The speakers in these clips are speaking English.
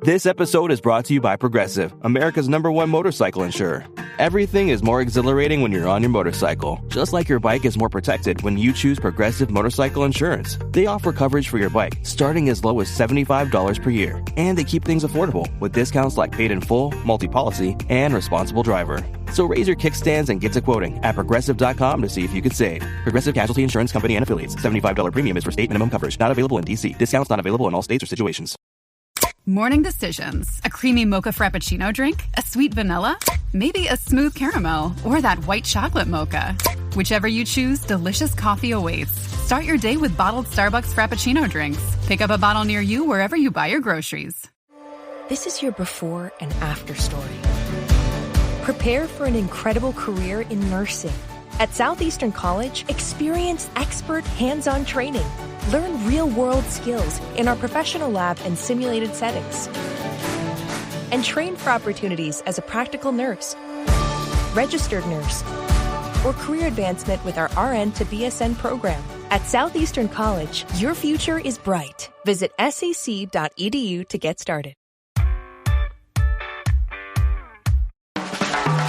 This episode is brought to you by Progressive, America's #1 motorcycle insurer. Everything is more exhilarating when you're on your motorcycle, just like your bike is more protected when you choose Progressive Motorcycle Insurance. They offer coverage for your bike, starting as low as $75 per year. And they keep things affordable, with discounts like paid in full, multi-policy, and responsible driver. So raise your kickstands and get to quoting at Progressive.com to see if you could save. Progressive Casualty Insurance Company and Affiliates. $75 premium is for state minimum coverage. Not available in D.C. Discounts not available in all states or situations. Morning decisions. A creamy mocha frappuccino drink? A sweet vanilla? Maybe a smooth caramel? Or that white chocolate mocha? Whichever you choose, delicious coffee awaits. Start your day with bottled Starbucks Frappuccino drinks. Pick up a bottle near you wherever you buy your groceries. This is your before and after story. Prepare for an incredible career in nursing. At Southeastern College, experience expert hands-on training. Learn real-world skills in our professional lab and simulated settings. And train for opportunities as a practical nurse, registered nurse, or career advancement with our RN to BSN program. At Southeastern College, your future is bright. Visit sac.edu to get started.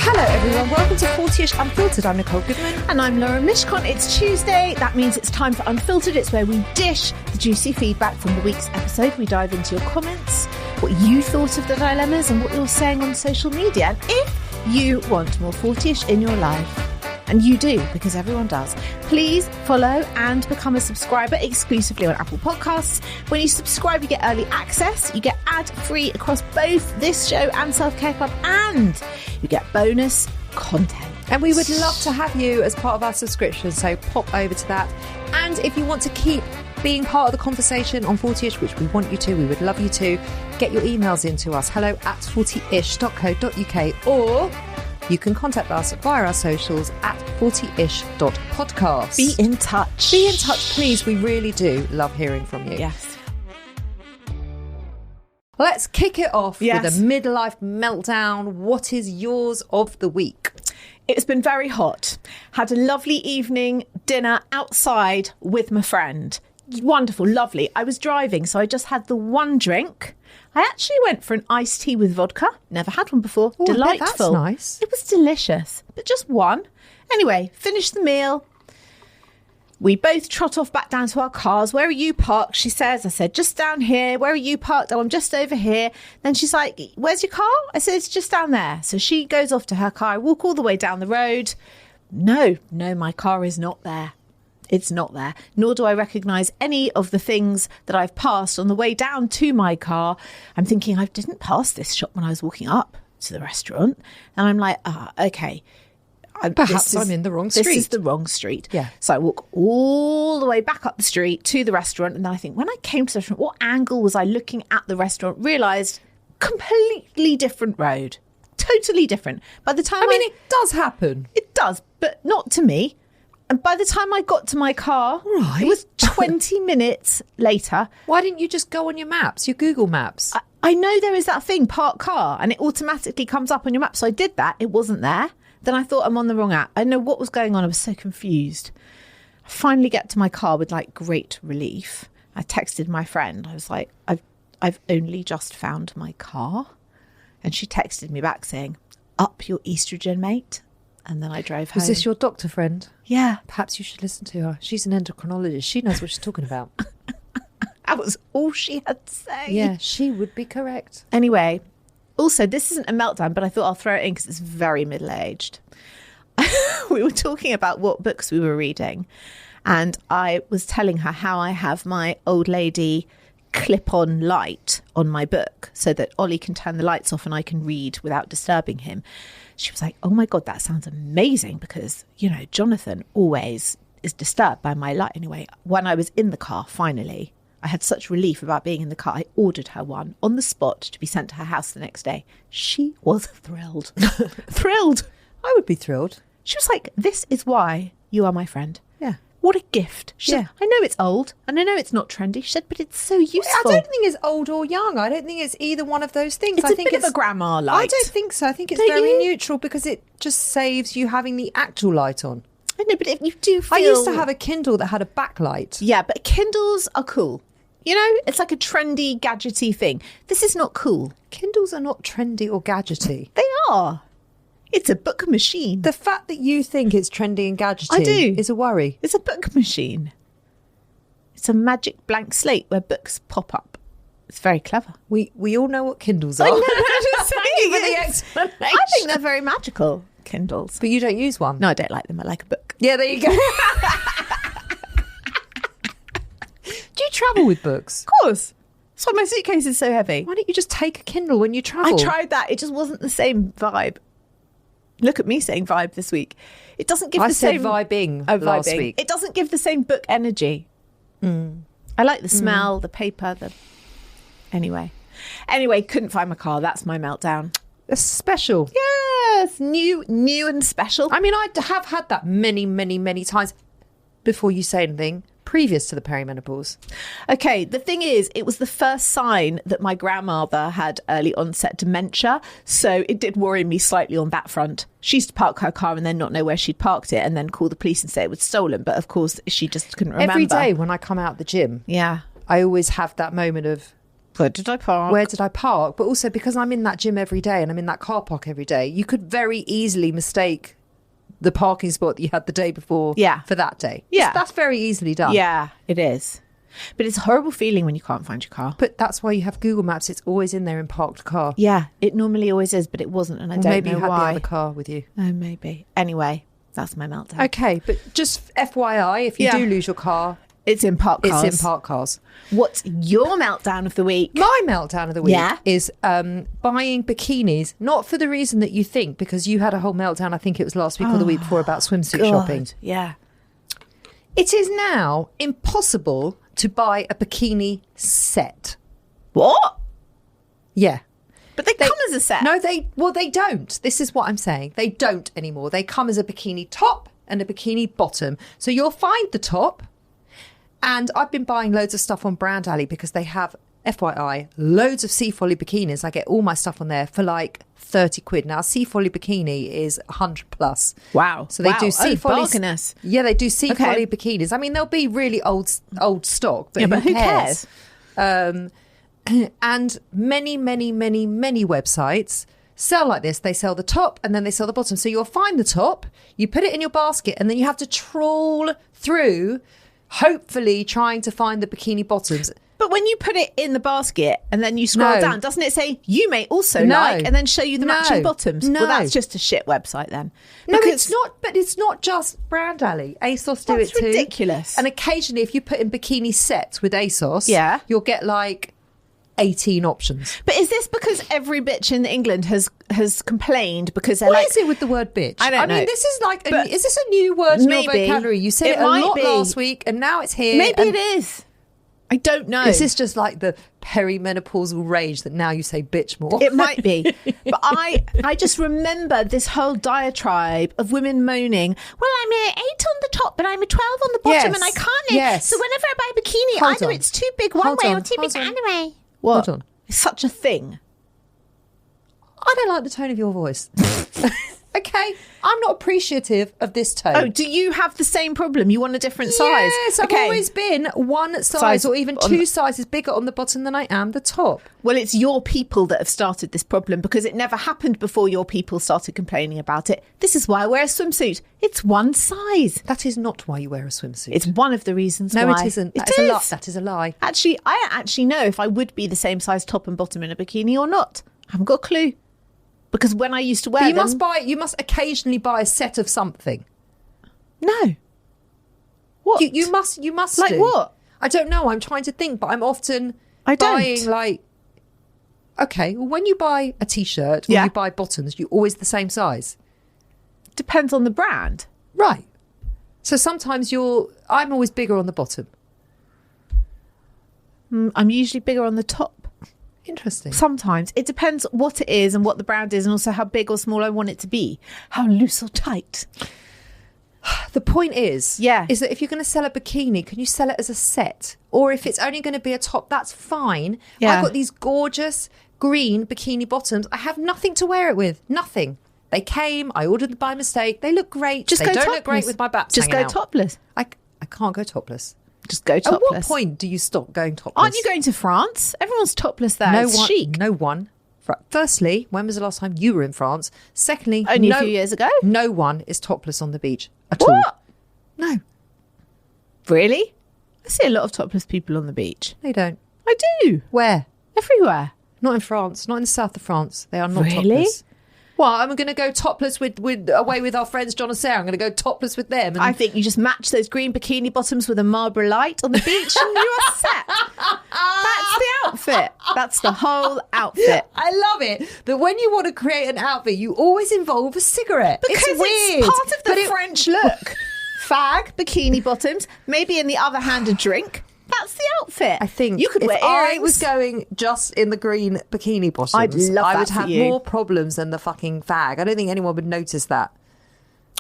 Hello everyone, welcome to 40ish Unfiltered. I'm Nicole Goodman. And I'm Laura Mishcon. It's Tuesday. That means it's time for Unfiltered. It's where we dish the juicy feedback from the week's episode. We dive into your comments, what you thought of the dilemmas and what you're saying on social media. And if you want more 40ish in your life, and you do, because everyone does, please follow and become a subscriber exclusively on Apple Podcasts. When you subscribe, you get early access, you get ad-free across both this show and Self-Care Club, and you get bonus content. And we would love to have you as part of our subscription, so pop over to that. And if you want to keep being part of the conversation on 40ish, which we want you to, we would love you to, get your emails into us, hello@40ish.co.uk, or you can contact us via our socials at 40ish.podcast. Be in touch. Be in touch, please. We really do love hearing from you. Yes. Let's kick it off Yes. with a midlife meltdown. What is yours of the week? It's been very hot. Had a lovely evening dinner outside with my friend. Wonderful, lovely. I was driving, so I just had the one drink. I actually went for an iced tea with vodka. Never had one before. Ooh, delightful. I bet that's nice. It was delicious, but just one. Anyway, finished the meal. We both trot off back down to our cars. Where are you parked? She says. I said, just down here. Where are you parked? Oh, I'm just over here. Then she's like, where's your car? I said, it's just down there. So she goes off to her car. I walk all the way down the road. No, my car is not there. It's not there, nor do I recognise any of the things that I've passed on the way down to my car. I'm thinking I didn't pass this shop when I was walking up to the restaurant. And I'm like, okay. Perhaps I'm in the wrong street. This is the wrong street. Yeah. So I walk all the way back up the street to the restaurant. And then I think, when I came to the restaurant, what angle was I looking at the restaurant? Realised completely different road. Totally different. By the time it does happen. It does, but not to me. And by the time I got to my car, Right. It was 20 minutes later. Why didn't you just go on your maps, your Google Maps? I know there is that thing, park car, and it automatically comes up on your map. So I did that. It wasn't there. Then I thought, I'm on the wrong app. I know what was going on. I was so confused. I finally get to my car with great relief. I texted my friend. I was like, I've only just found my car. And she texted me back saying, up your estrogen, mate. And then I drove home. Was this your doctor friend? Yeah. Perhaps you should listen to her. She's an endocrinologist. She knows what she's talking about. That was all she had to say. Yeah, she would be correct. Anyway, also, this isn't a meltdown, but I thought I'll throw it in because it's very middle-aged. We were talking about what books we were reading. And I was telling her how I have my old lady clip-on light on my book so that Ollie can turn the lights off and I can read without disturbing him. She was like, oh my God, that sounds amazing because, Jonathan always is disturbed by my light. Anyway, when I was in the car, finally, I had such relief about being in the car. I ordered her one on the spot to be sent to her house the next day. She was thrilled. Thrilled. I would be thrilled. She was like, this is why you are my friend. Yeah. What a gift. She said, I know it's old and I know it's not trendy. She said, but it's so useful. I don't think it's old or young. I don't think it's either one of those things. I think it's a grandma light. I don't think so. I think it's very neutral because it just saves you having the actual light on. I know, but if you do feel... I used to have a Kindle that had a backlight. Yeah, but Kindles are cool. You know, it's like a trendy, gadgety thing. This is not cool. Kindles are not trendy or gadgety. They are. It's a book machine. The fact that you think it's trendy and gadgety I do. is a worry. It's a book machine. It's a magic blank slate where books pop up. It's very clever. We all know what Kindles are. I know, I'm just saying. Thank you for the explanation. I think they're very magical, Kindles. But you don't use one. No, I don't like them. I like a book. Yeah, there you go. Do you travel with books? Of course. That's why my suitcase is so heavy. Why don't you just take a Kindle when you travel? I tried that. It just wasn't the same vibe. Look at me saying vibe this week. It doesn't give the same... I said vibing last week. It doesn't give the same book energy. I like the smell, the paper, the... Anyway, couldn't find my car. That's my meltdown. It's special. Yes, new and special. I mean, I have had that many, many, many times before you say anything, previous to the perimenopause. Okay, the thing is, it was the first sign that my grandmother had early onset dementia, so it did worry me slightly on that front. She used to park her car and then not know where she'd parked it and then call the police and say it was stolen, but of course she just couldn't remember. Every day when I come out of the gym, I always have that moment of, where did I park? Where did I park? But also because I'm in that gym every day and I'm in that car park every day, you could very easily mistake the parking spot that you had the day before for that day. Yeah. That's very easily done. Yeah, it is. But it's a horrible feeling when you can't find your car. But that's why you have Google Maps. It's always in there in parked car. Yeah, it normally always is, but it wasn't, and I don't know why. Maybe you had the other car with you. Oh, maybe. Anyway, that's my meltdown. Okay, but just FYI, if you do lose your car... It's in parked cars. It's in parked cars. What's your meltdown of the week? My meltdown of the week is buying bikinis, not for the reason that you think, because you had a whole meltdown, I think it was last week or the week before, about swimsuit shopping. Yeah. It is now impossible to buy a bikini set. What? Yeah. But they come as a set. No, they don't. This is what I'm saying. They don't anymore. They come as a bikini top and a bikini bottom. So you'll find the top. And I've been buying loads of stuff on Brand Alley because they have, FYI, loads of Sea Folly bikinis. I get all my stuff on there for like 30 quid. Now, Sea Folly bikini is 100 plus. Wow. So they do Sea Folly. Bargainous. Yeah, they do Sea Folly bikinis. I mean, they'll be really old stock, but, who cares? And many, many, many, many websites sell like this. They sell the top and then they sell the bottom. So you'll find the top, you put it in your basket, and then you have to trawl through, hopefully trying to find the bikini bottoms. But when you put it in the basket and then you scroll down, doesn't it say you may also like, and then show you the matching bottoms? No. Well, that's just a shit website then. No, it's not. But it's not just Brand Alley. ASOS do it too. That's ridiculous. And occasionally, if you put in bikini sets with ASOS, you'll get like 18 options. But is this because every bitch in England has complained because they're what like... is it with the word bitch? I mean, this is like... is this a new word in your vocabulary? You said it a lot last week and now it's here. Maybe it is. I don't know. Is this just like the perimenopausal rage that now you say bitch more? It might be. But I just remember this whole diatribe of women moaning, well, I'm an 8 on the top, but I'm a 12 on the bottom and I can't. So whenever I buy a bikini, either it's too big one way or too big the other way. What? Hold on. It's such a thing. I don't like the tone of your voice. Okay, I'm not appreciative of this tone. Oh, do you have the same problem? You want a different size? Yes, I've always been one size or even two sizes bigger on the bottom than I am the top. Well, it's your people that have started this problem because it never happened before your people started complaining about it. This is why I wear a swimsuit. It's one size. That is not why you wear a swimsuit. It's one of the reasons why. No, it isn't. That is a lie. Actually, I actually know if I would be the same size top and bottom in a bikini or not. I haven't got a clue. Because when I used to wear them... You must occasionally buy a set of something. No. What? You must like do. What? I don't know. I'm trying to think, but I'm often buying like... Okay, well, when you buy a T-shirt, when you buy bottoms, you're always the same size. Depends on the brand. Right. So sometimes I'm always bigger on the bottom. I'm usually bigger on the top. Interesting. Sometimes. It depends what it is and what the brand is and also how big or small I want it to be. How loose or tight. The point is that if you're going to sell a bikini, can you sell it as a set? Or if it's only going to be a top, that's fine. Yeah. I've got these gorgeous green bikini bottoms. I have nothing to wear it with. Nothing. They came. I ordered them by mistake. They look great. Just they go don't topless. Look great with my back. Just go topless. I can't go topless. Just go topless. At what point do you stop going topless? Aren't you going to France? Everyone's topless there. It's chic. No one. Firstly, when was the last time you were in France? Secondly, only a few years ago. No one is topless on the beach at What? all. No. Really? I see a lot of topless people on the beach. They don't. I do. Where? Everywhere. Not in France. Not in the south of France. They are not Really? topless. Well, I'm going to go topless with away with our friends John and Sarah. I'm going to go topless with them. And I think you just match those green bikini bottoms with a Marlboro Light on the beach and you are set. That's the outfit. That's the whole outfit. I love it that when you want to create an outfit, you always involve a cigarette. Because it's weird. it's part of the French look. Fag, bikini bottoms, maybe in the other hand a drink. That's the outfit. I think you could if wear earrings. I was going just in the green bikini bottoms, I'd love I that would for have you. more problems than the fucking fag. I don't think anyone would notice that.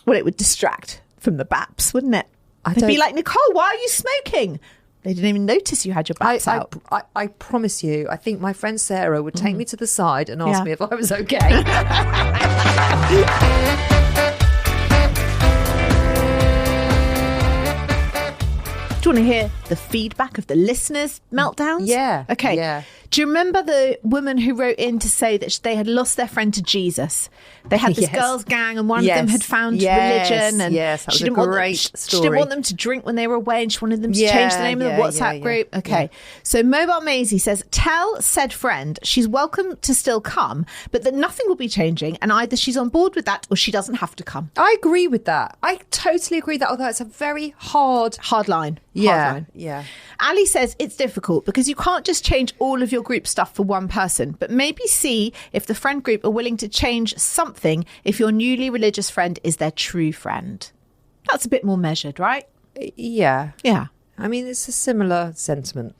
Well, it would distract from the baps, wouldn't it? It'd don't- be like, Nicole, why are you smoking? They didn't even notice you had your baps out. I promise you, I think my friend Sarah would take me to the side and ask Yeah. me if I was okay. Do you want to hear the feedback of the listeners' meltdowns? Yeah. Okay. Yeah. Do you remember the woman who wrote in to say that they had lost their friend to Jesus? They had this Yes. girls' gang and one of them Yes. had found Yes. religion. And Yes, that was she a didn't want great She didn't story. want them to drink when they were away and she wanted them to Yeah, change the name of yeah, the WhatsApp yeah, group. Okay. yeah. So Mobile Maisie says, tell said friend she's welcome to still come, but that nothing will be changing and either she's on board with that or she doesn't have to come. I agree with that. I totally agree with that, although it's a very hard... Hard line. Yeah, Hard line. yeah. Ali says it's difficult because you can't just change all of your group stuff for one person, but maybe see if the friend group are willing to change something if your newly religious friend is their true friend. That's a bit more measured, right? Yeah. Yeah. I mean, it's a similar sentiment.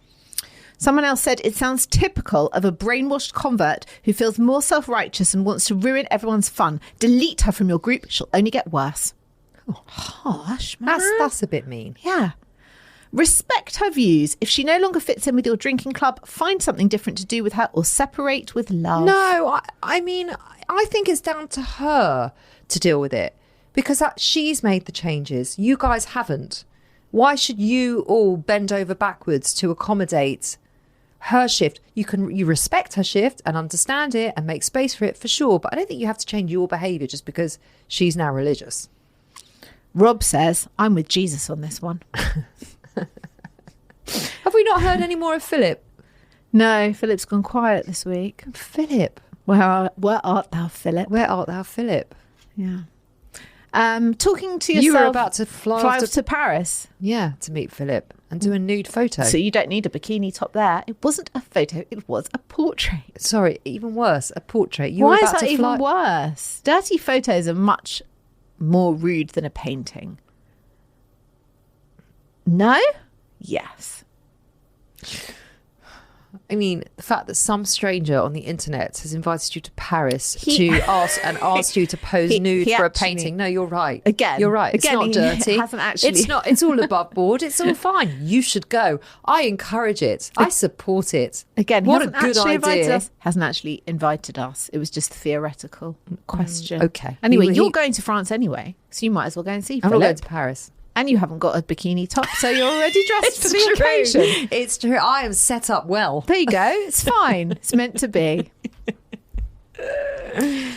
Someone else said it sounds typical of a brainwashed convert who feels more self-righteous and wants to ruin everyone's fun. Delete her from your group. She'll only get worse. Oh, harsh, man. That's a bit mean. Yeah. Respect her views. If she no longer fits in with your drinking club, find something different to do with her or separate with love. No, I mean, I think it's down to her to deal with it because she's made the changes. You guys haven't. Why should you all bend over backwards to accommodate her shift? You respect her shift and understand it and make space for it for sure, but I don't think you have to change your behaviour just because she's now religious. Rob says, I'm with Jesus on this one. Have we not heard any more of Philip? No, Philip's gone quiet this week. Philip. Where art thou, Philip? Where art thou, Philip? Yeah. Talking to yourself. You were about to fly off to Paris. Yeah, to meet Philip and do a nude photo. So you don't need a bikini top there. It wasn't a photo, it was a portrait. Sorry, even worse, a portrait. Why is that even worse? Dirty photos are much more rude than a painting. No? Yes. I mean, the fact that some stranger on the internet has invited you to Paris asked you to pose nude for a painting. No, you're right. You're right. It's not dirty. Hasn't actually. It's not. It's all above board. It's all fine. You should go. I encourage it. I support it. Again, what a good idea. Hasn't actually invited us. It was just a theoretical question. Okay. Anyway, you're going to France anyway, so you might as well go and see I'm Philip. not going to Paris. And you haven't got a bikini top, so you're already dressed for the occasion. It's true. I am set up well. There you go. It's fine. It's meant to be.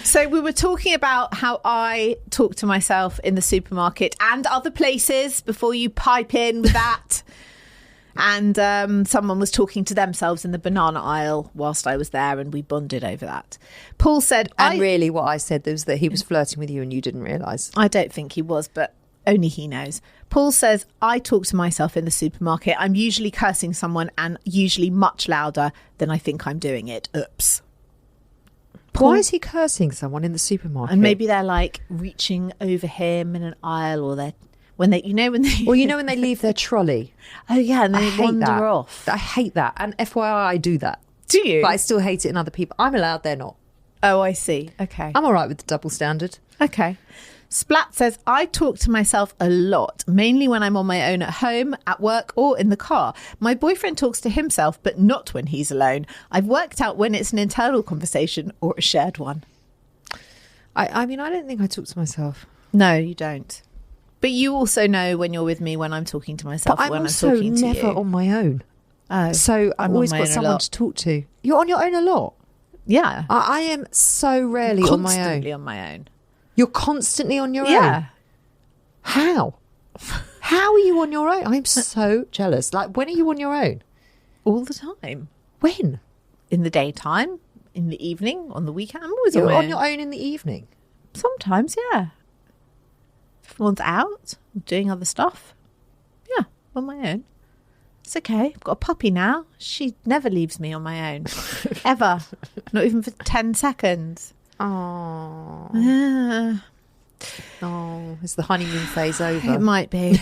So we were talking about how I talk to myself in the supermarket and other places before you pipe in with that. And someone was talking to themselves in the banana aisle whilst I was there, and we bonded over that. Paul said... And really what I said was that he was flirting with you and you didn't realise. I don't think he was, but... only he knows. Paul says, I talk to myself in the supermarket. I'm usually cursing someone and usually much louder than I think I'm doing it. Oops. Paul, why is he cursing someone in the supermarket? And maybe they're like reaching over him in an aisle, or they're when they leave their trolley. Oh yeah, and they wander off. I hate that. And FYI, I do that. Do you? But I still hate it in other people. I'm allowed, they're not. Oh, I see. Okay. I'm all right with the double standard. Okay. Splat says, I talk to myself a lot, mainly when I'm on my own at home, at work, or in the car. My boyfriend talks to himself, but not when he's alone. I've worked out when it's an internal conversation or a shared one. I mean, I don't think I talk to myself. No, you don't. But you also know when you're with me when I'm talking to myself, but I'm when also I'm talking to you. never on my own. Oh, So I've I'm always on my got own a someone lot. to talk to. You're on your own a lot. Yeah. I am so rarely on my own. Constantly on my own. You're constantly on your own. Yeah. How? How are you on your own? I'm so jealous. Like, when are you on your own? All the time. When? In the daytime, in the evening, on the weekend. I'm always You're on my on own. your own in the evening. Sometimes, yeah. If everyone's out, doing other stuff. Yeah, on my own. It's okay. I've got a puppy now. She never leaves me on my own. Ever. Not even for 10 seconds. Oh, Yeah. oh, is the honeymoon phase over? It might be.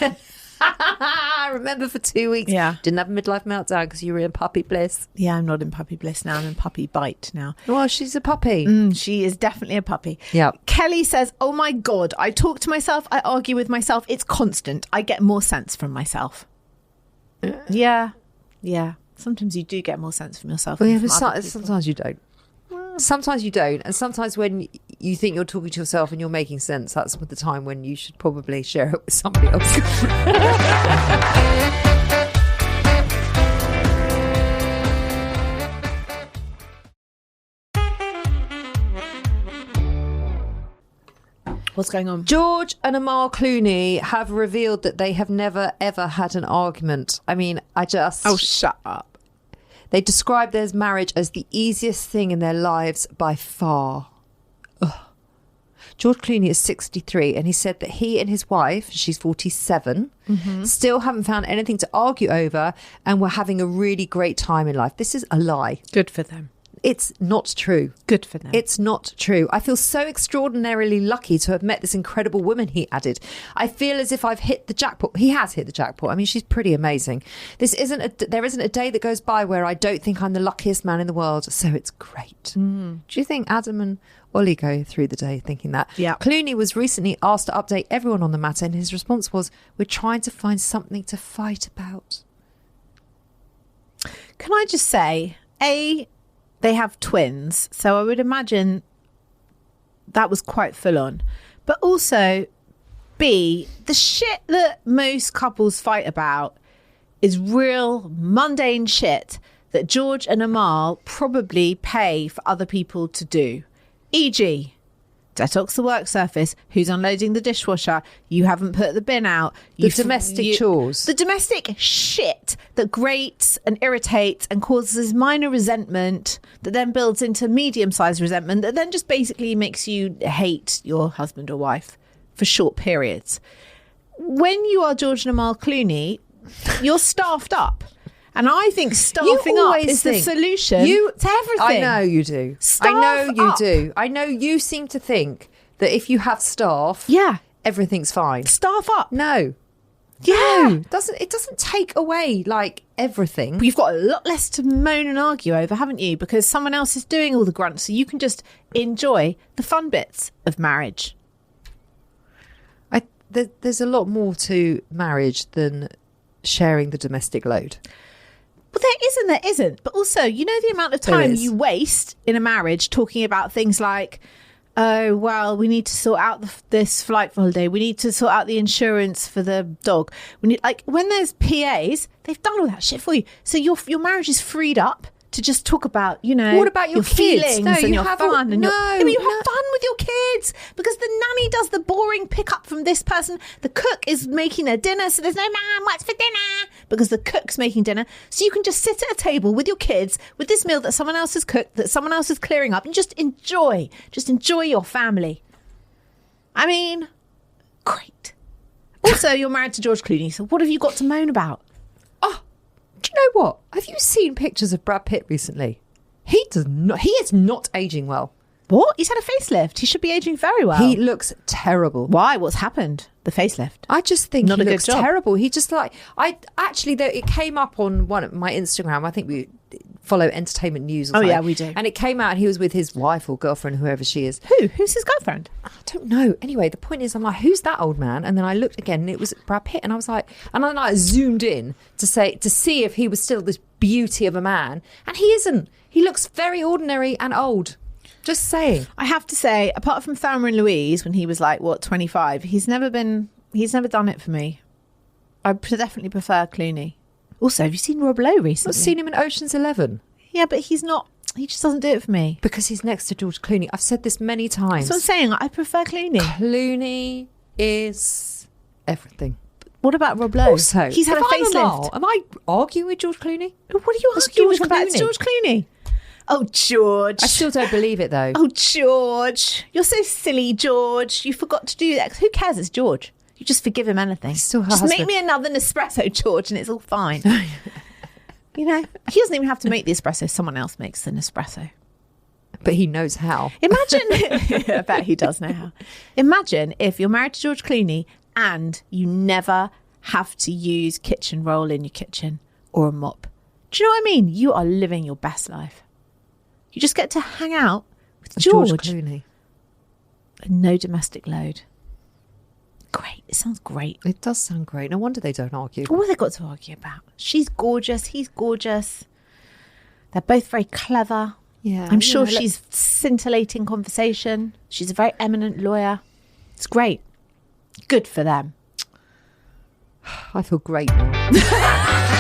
I remember for 2 weeks. Yeah. Didn't have a midlife meltdown because you were in puppy bliss. Yeah, I'm not in puppy bliss now. I'm in puppy bite now. Well, she's a puppy. She is definitely a puppy. Yeah. Kelly says, oh my God, I talk to myself. I argue with myself. It's constant. I get more sense from myself. Yeah. Yeah. Sometimes you do get more sense from yourself. Well, than yeah, from but other people. sometimes you don't. Sometimes you don't. And sometimes when you think you're talking to yourself and you're making sense, that's the time when you should probably share it with somebody else. What's going on? George and Amal Clooney have revealed that they have never, ever had an argument. I mean, Oh, shut up. They describe their marriage as the easiest thing in their lives by far. Ugh. George Clooney is 63 and he said that he and his wife, she's 47, still haven't found anything to argue over and were having a really great time in life. This is a lie. Good for them. It's not true. Good for them. It's not true. I feel so extraordinarily lucky to have met this incredible woman, he added. I feel as if I've hit the jackpot. He has hit the jackpot. I mean, she's pretty amazing. There isn't a day that goes by where I don't think I'm the luckiest man in the world. So it's great. Do you think Adam and Ollie go through the day thinking that? Yeah. Clooney was recently asked to update everyone on the matter and his response was, we're trying to find something to fight about. Can I just say, they have twins, so I would imagine that was quite full on. But also, B, the shit that most couples fight about is real mundane shit that George and Amal probably pay for other people to do. E.g., detox the work surface, who's unloading the dishwasher, you haven't put the bin out. The domestic chores. The domestic shit that grates and irritates and causes minor resentment that then builds into medium-sized resentment that then just basically makes you hate your husband or wife for short periods. When you are George and Amal Clooney, you're staffed up. And I think staffing up is the solution to everything. I know you do. Staff I know you up. do. I know you seem to think that if you have staff, Yeah. everything's fine. Staff up. No. Yeah. No. It doesn't take away like everything. But you've got a lot less to moan and argue over, haven't you? Because someone else is doing all the grunts, so you can just enjoy the fun bits of marriage. There's a lot more to marriage than sharing the domestic load. Well, there isn't. But also, you know the amount of There time is. you waste in a marriage talking about things like, oh, well, we need to sort out this flight for holiday. We need to sort out the insurance for the dog. We need, like, when there's PAs, they've done all that shit for you. So your marriage is freed up to just talk about, you know, What about your kids? feelings No, and you your have fun. all- And your, no, Yeah, but you no. have fun with your kids because the nanny does the boring pickup from this person. The cook is making their dinner, so there's no man, what's for dinner? Because the cook's making dinner. So you can just sit at a table with your kids with this meal that someone else has cooked, that someone else is clearing up, and just enjoy your family. I mean, great. Also, you're married to George Clooney, so what have you got to moan about? Oh, do you know what? Have you seen pictures of Brad Pitt recently? He is not aging well. What? He's had a facelift. He should be aging very well. He looks terrible. Why? What's happened? The facelift. I just think Not he a good looks job. terrible. He just it came up on one of my Instagram. I think we follow entertainment news or Oh, something. yeah, we do. And it came out and he was with his wife or girlfriend, whoever she is. Who's his girlfriend? I don't know. Anyway, the point is, I'm like, who's that old man? And then I looked again and it was Brad Pitt. And I was like, and then I zoomed in to see if he was still this beauty of a man. And he isn't. He looks very ordinary and old. Just saying. I have to say, apart from Thelma and Louise, when he was like, 25, he's never been He's never done it for me. I definitely prefer Clooney. Also, have you seen Rob Lowe recently? I've seen him in Ocean's 11. Yeah, but he's not. He just doesn't do it for me. Because he's next to George Clooney. I've said this many times. That's what I'm saying. I prefer Clooney. Clooney is everything. What about Rob Lowe? Also, he's had a facelift. Am I arguing with George Clooney? What are you arguing with about? It's Clooney. George Clooney. Oh, George. I still don't believe it, though. Oh, George. You're so silly, George. You forgot to do that. Who cares? It's George. You just forgive him anything. He's still her just husband. make me another Nespresso, George, and it's all fine. You know, he doesn't even have to make the espresso. Someone else makes the Nespresso. But he knows how. Imagine, I bet he does know how. Imagine if you're married to George Clooney and you never have to use kitchen roll in your kitchen or a mop. Do you know what I mean? You are living your best life. You just get to hang out with George Clooney. And no domestic load. Great. It sounds great. It does sound great. No wonder they don't argue. What have they got to argue about? She's gorgeous. He's gorgeous. They're both very clever. Yeah, I'm sure she's scintillating conversation. She's a very eminent lawyer. It's great. Good for them. I feel great now.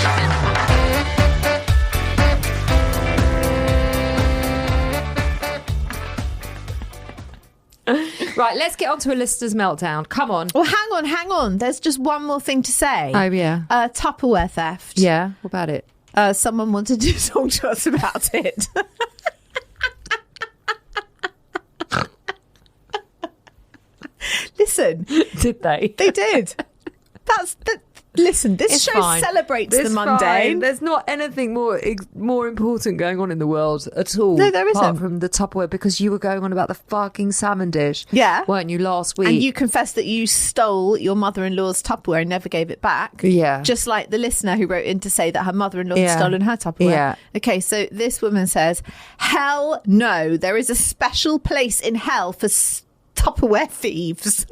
Right, let's get on to a listener's meltdown. Come on. Well, hang on. There's just one more thing to say. Oh, yeah. Tupperware theft. Yeah, what about it? Someone wanted to talk to us about it. Listen. Did they? They did. Listen, this show celebrates the mundane. Fine. There's not anything more important going on in the world at all. No, there isn't. Apart from the Tupperware, because you were going on about the fucking salmon dish. Yeah. Weren't you last week? And you confessed that you stole your mother-in-law's Tupperware and never gave it back. Yeah. Just like the listener who wrote in to say that her mother-in-law had stolen her Tupperware. Yeah. Okay, so this woman says, hell no, there is a special place in hell for Tupperware thieves.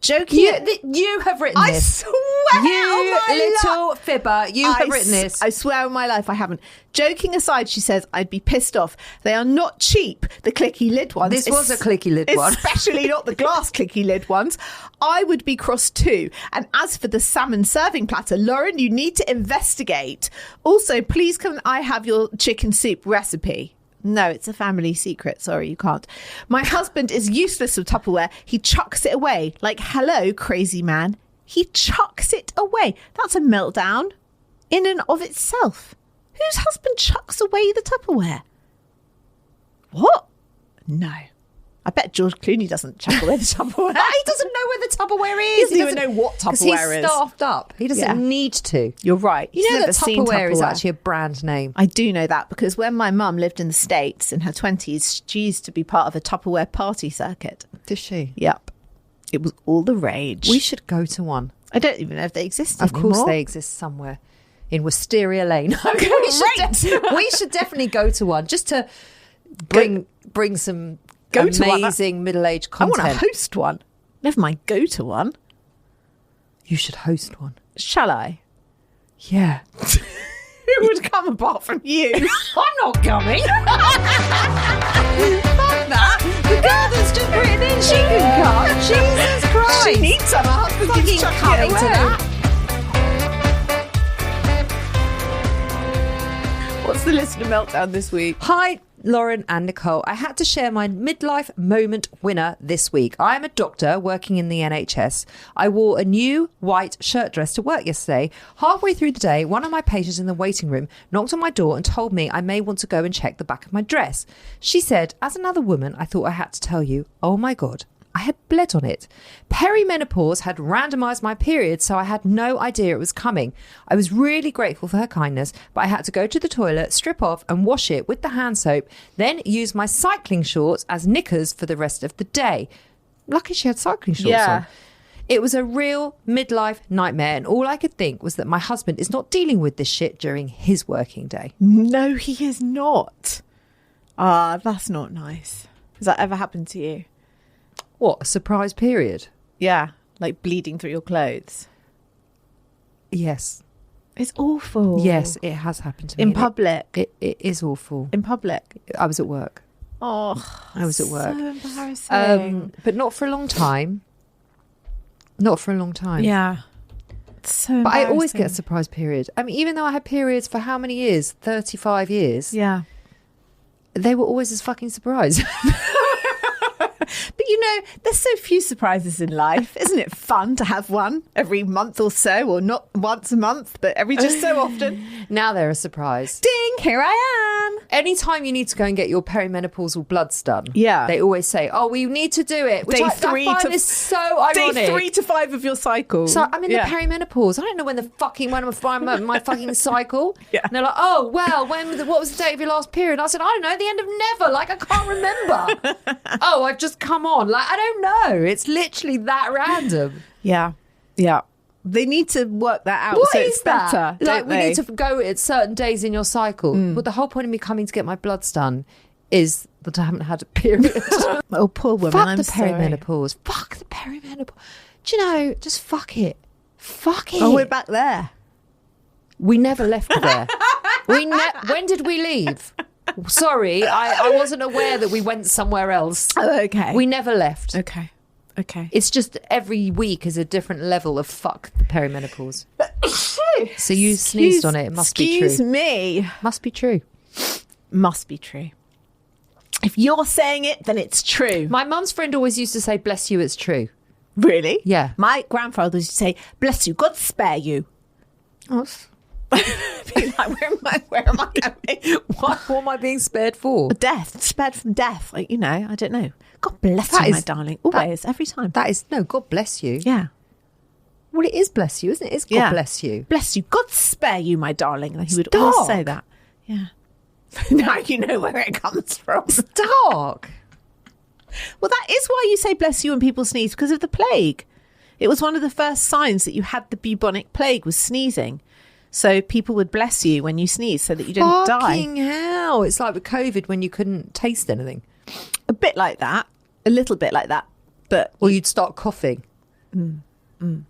Joking. You have written I this. swear You little fibber. You have written this. I swear on my life I haven't. Joking aside, she says, I'd be pissed off. They are not cheap, the clicky lid ones. This was a clicky lid one. Especially not the glass clicky lid ones. I would be cross too. And as for the salmon serving platter, Lauren, you need to investigate. Also, please can I have your chicken soup recipe? No, it's a family secret. Sorry, you can't. My husband is useless with Tupperware. He chucks it away. Like, hello, crazy man. He chucks it away. That's a meltdown in and of itself. Whose husband chucks away the Tupperware? What? No. I bet George Clooney doesn't chuck away the Tupperware. He doesn't know where the Tupperware is. He doesn't even know what Tupperware is. Because he's staffed up. He doesn't need to. You're right. You know that never seen Tupperware is actually a brand name. I do know that because when my mum lived in the States in her 20s, she used to be part of a Tupperware party circuit. Did she? Yep. It was all the rage. We should go to one. I don't even know if they exist Of anymore. course they exist somewhere. In Wisteria Lane. we should definitely go to one just to bring some amazing middle-aged content. I want to host one. Never mind go to one. You should host one. Shall I? Yeah. Who would come apart from you? I'm not coming. Fuck that. The girl that's just written in, she can come. Jesus Christ. She needs some. Her husband keeps chucking coming it to away. that. What's the listener meltdown this week? Hi, Lauren and Nicole. I had to share my midlife moment winner this week. I am a doctor working in the NHS. I wore a new white shirt dress to work yesterday. Halfway through the day, one of my patients in the waiting room knocked on my door and told me I may want to go and check the back of my dress. She said, as another woman, I thought I had to tell you, oh my God, I had bled on it. Perimenopause had randomized my period, so I had no idea it was coming. I was really grateful for her kindness, but I had to go to the toilet, strip off and wash it with the hand soap, then use my cycling shorts as knickers for the rest of the day. Lucky she had cycling shorts on. It was a real midlife nightmare, and all I could think was that my husband is not dealing with this shit during his working day. No, he is not. Ah, that's not nice. Has that ever happened to you? What, a surprise period? Yeah, like bleeding through your clothes. Yes. It's awful. Yes, it has happened to me. In public? It is awful. In public? I was at work. Oh, I was at work. So embarrassing. But not for a long time. Not for a long time. Yeah. So But I always get a embarrassing. surprise period. I mean, even though I had periods for how many years? 35 years. Yeah. They were always as fucking surprised. But you know, there's so few surprises in life. Isn't it fun to have one every month or so, or not once a month, but every just so often? Now they're a surprise. Ding, here I am. Anytime you need to go and get your perimenopausal bloods done, Yeah. they always say, "Oh, we need to do it." Which Day I 3 find to- is so ironic. Day 3 to 5 of your cycle. So I'm in Yeah. the perimenopause. I don't know when my fucking cycle. Yeah. And they're like, "Oh, well, what was the date of your last period?" I said, "I don't know, the end of never. Like, I can't remember." "Oh, I've just come on." Like, I don't know. It's literally that random. Yeah. Yeah. They need to work that out What so is it's better. that? don't Like, we they? need to go at certain days in your cycle. But the whole point of me coming to get my bloods done is that I haven't had a period. Oh, poor woman. Fuck I'm the sorry. perimenopause. Fuck the perimenopause. Do you know, just fuck it. Fuck it. Oh, we're back there. We never left there. When did we leave? Sorry, I wasn't aware that we went somewhere else. Oh, okay. We never left. Okay. Okay. It's just every week is a different level of fuck the perimenopause. So you sneezed on it. It must be true. Excuse me. Must be true. Must be true. If you're saying it, then it's true. My mum's friend always used to say, "Bless you, it's true." Really? Yeah. My grandfather used to say, "Bless you, God spare you." Be like, where am I going? What am I being spared for? Death. Spared from death. Like, you know, I don't know. God bless That you, my is- darling. Always, every time. That is, no, God bless you. Yeah. Well, it is bless you, isn't it? It's God Yeah. bless you. Bless you. God spare you, my darling. And he would It's always say dark. that. Yeah. Now you know where it comes from. It's dark. Well, that is why you say bless you when people sneeze, because of the plague. It was one of the first signs that you had the bubonic plague, was sneezing. So people would bless you when you sneeze so that you didn't die. Fucking hell. It's like with COVID when you couldn't taste anything. A bit like that. A little bit like that. But Or you'd start coughing.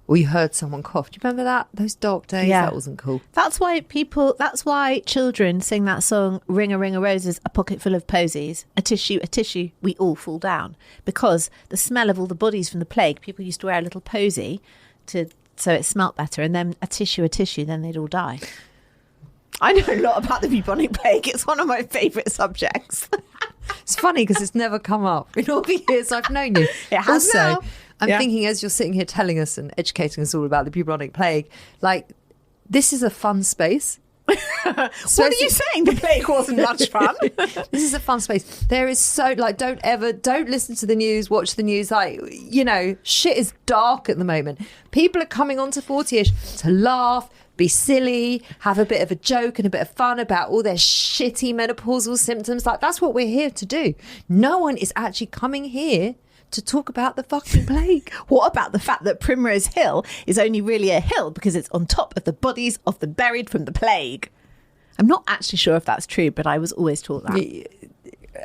Or you heard someone cough. Do you remember that? Those dark days? Yeah. That wasn't cool. that's why children sing that song, Ring a Ring of Roses, a pocket full of posies, a tissue, we all fall down. Because the smell of all the bodies from the plague, people used to wear a little posy so it smelt better, and then a tissue, then they'd all die. I know a lot about the bubonic plague. It's one of my favourite subjects. It's funny because it's never come up in all the years I've known you. It has also, now. I'm Yeah. thinking as you're sitting here telling us and educating us all about the bubonic plague, like, this is a fun space. What are you saying? The plague wasn't much fun. This is a fun space. There is so, like, don't listen to the news, watch the news. Like, you know, shit is dark at the moment. People are coming onto 40-ish to laugh, be silly, have a bit of a joke and a bit of fun about all their shitty menopausal symptoms. Like, that's what we're here to do. No one is actually coming here to talk about the fucking plague. What about the fact that Primrose Hill is only really a hill because it's on top of the bodies of the buried from the plague? I'm not actually sure if that's true, but I was always taught that.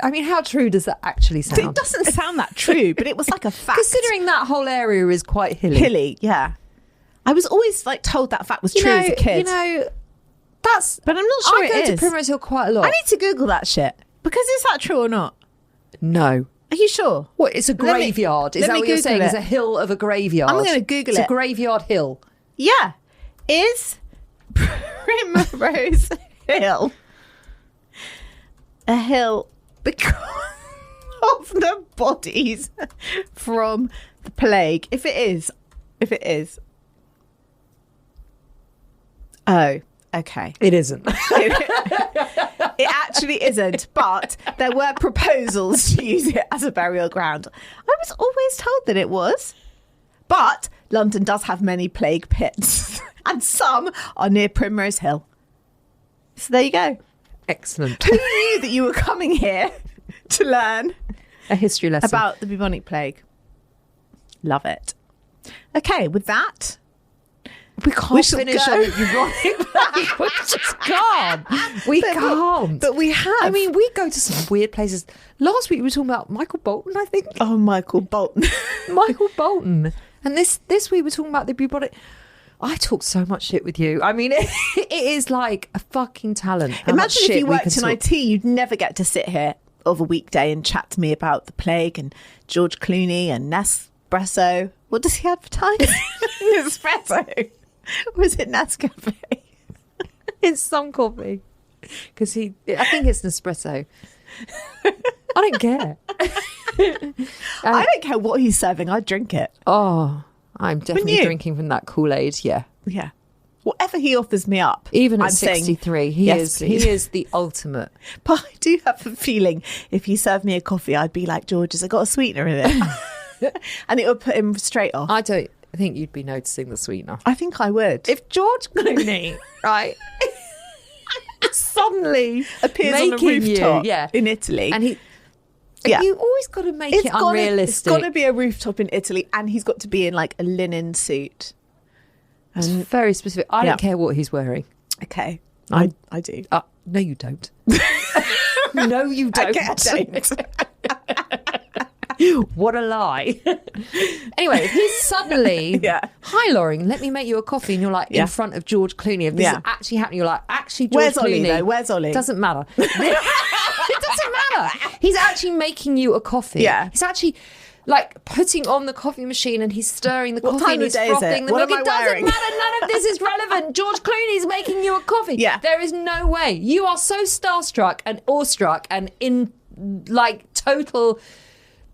I mean, how true does that actually sound? It doesn't sound that true, but it was like a fact. Considering that whole area is quite hilly. Hilly, yeah. I was always like told that fact was true as a kid. You know, that's... But I'm not sure I it go is. to Primrose Hill quite a lot. I need to Google that shit. Because is that true or not? No. Are you sure? What, it's a Let me- graveyard? Is let that me what you're Google saying? it. It's a hill of a graveyard. I'm gonna Google it's it. a graveyard hill. Yeah. Is Primrose Hill a hill because of the bodies from the plague? If it is. Oh, okay. It isn't. It actually isn't, but there were proposals to use it as a burial ground. I was always told that it was. But London does have many plague pits, and some are near Primrose Hill. So there you go. Excellent. Who knew that you were coming here to learn A history lesson. about the bubonic plague? Love it. Okay, with that, we can't we shall finish go. on the bubonic plague. We just can't. We can't. but we have. I mean, we go to some weird places. Last week we were talking about Michael Bolton, I think. oh, Michael Bolton. Michael Bolton. And this week we're talking about the bubonic. I talk so much shit with you. I mean, it is like a fucking talent. how much Imagine if shit you we worked can in talk. IT, you'd never get to sit here of a weekday and chat to me about the plague and George Clooney and Ness espresso. What does he advertise? Espresso. Or is it Nescafe? It's some coffee. Because I think it's Nespresso. I don't care. I don't care what he's serving. I'd drink it. Oh, I'm definitely drinking from that Kool-Aid. Yeah. Yeah. Whatever he offers me up. Even at I'm 63, he is the ultimate. But I do have a feeling if he served me a coffee, I'd be like, George, has it got a sweetener in it? And it would put him straight off. I don't think you'd be noticing the sweetener. I think I would. If George Clooney, right, suddenly appears on a rooftop in Italy. And you always got to make it unrealistic. It's got to be a rooftop in Italy, and he's got to be in like a linen suit. It's very specific. I don't care what he's wearing. Okay. I do. No, you don't. No, you don't. Okay, I don't. What a lie. Anyway, if he's suddenly, hi, Lauren, let me make you a coffee. And you're like in front of George Clooney. If this is actually happening, you're like, actually, George Clooney. Ollie, though? Where's Ollie? Doesn't matter. It doesn't matter. He's actually making you a coffee. Yeah. He's actually like putting on the coffee machine and he's stirring the coffee and he's day frothing the milk. What am I It doesn't wearing? matter. None of this is relevant. George Clooney's making you a coffee. Yeah. There is no way. You are so starstruck and awestruck and in like total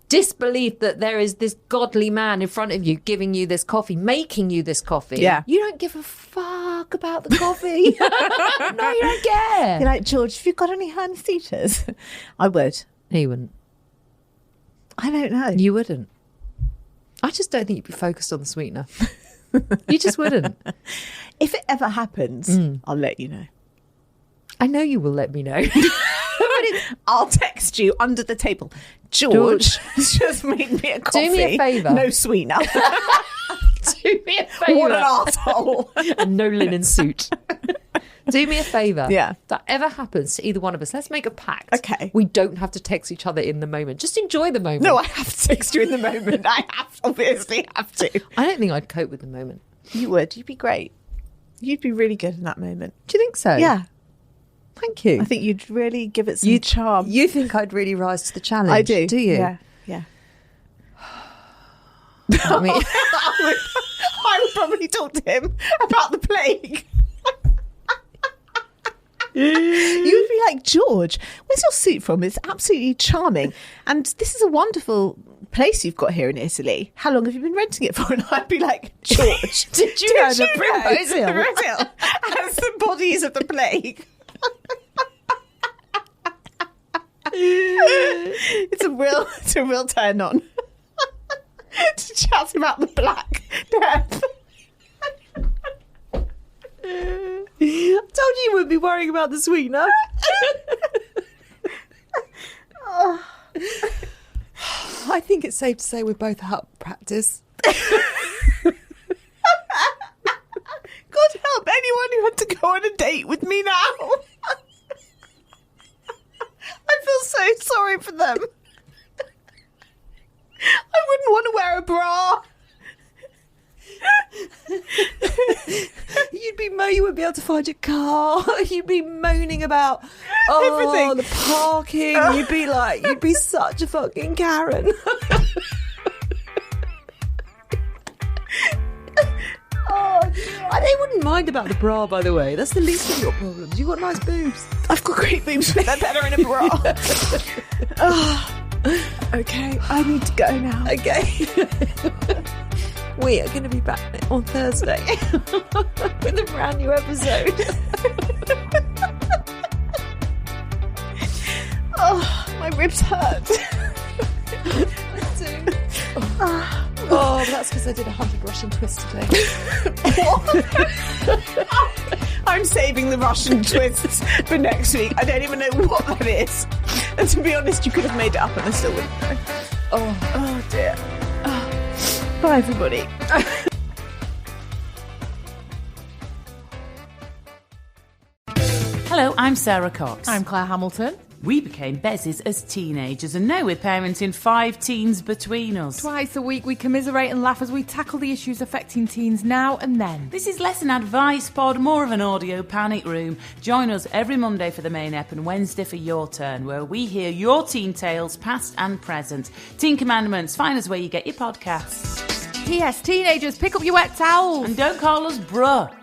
disbelief that there is this godly man in front of you giving you this coffee, making you this coffee. Yeah. You don't give a fuck about the coffee. No, you don't care. You're like, George, have you got any hand theatres? I would. He wouldn't. I don't know. You wouldn't. I just don't think you'd be focused on the sweetener. You just wouldn't. If it ever happens, I'll let you know. I know you will let me know. I'll text you under the table. George has just made me a coffee. Do me a favour. No sweetener. Do me a favour. What an arsehole. And no linen suit. Do me a favour. Yeah. If that ever happens to either one of us, let's make a pact. Okay. We don't have to text each other in the moment. Just enjoy the moment. No, I have to text you in the moment. I obviously have to. I don't think I'd cope with the moment. You would. You'd be great. You'd be really good in that moment. Do you think so? Yeah. Thank you. I think you'd really give it some charm. You think I'd really rise to the challenge? I do. Do you? Yeah. Yeah. I mean, I would probably talk to him about the plague. You'd be like, George, where's your suit from? It's absolutely charming. And this is a wonderful place you've got here in Italy. How long have you been renting it for? And I'd be like, George, did you know the Primrose Hill has the bodies of the plague? It's a real turn on to chat about the Black Death. I told you wouldn't be worrying about the sweetener. I think it's safe to say we're both out of practice. God help anyone who had to go on a date with me now. I feel so sorry for them. I wouldn't want to wear a bra. You wouldn't be able to find your car. You'd be moaning about Everything. The parking. You'd be such a fucking Karen. They wouldn't mind about the bra, by the way. That's the least of your problems. You've got nice boobs. I've got great boobs, but they're better in a bra. Okay, I need to go now. Okay. We are going to be back on Thursday with a brand new episode. My ribs hurt. Oh, that's because I did 100 Russian twists today. I'm saving the Russian twists for next week. I don't even know what that is. And to be honest, you could have made it up and I still wouldn't know. Oh dear. Bye, everybody. Hello, I'm Sarah Cox. I'm Claire Hamilton. We became bezies as teenagers, and now we're parenting 5 teens between us. Twice a week we commiserate and laugh as we tackle the issues affecting teens now and then. This is less an advice pod, more of an audio panic room. Join us every Monday for the main ep and Wednesday for your turn, where we hear your teen tales, past and present. Teen Commandments, find us where you get your podcasts. P.S. Teenagers, pick up your wet towels. And don't call us bruh.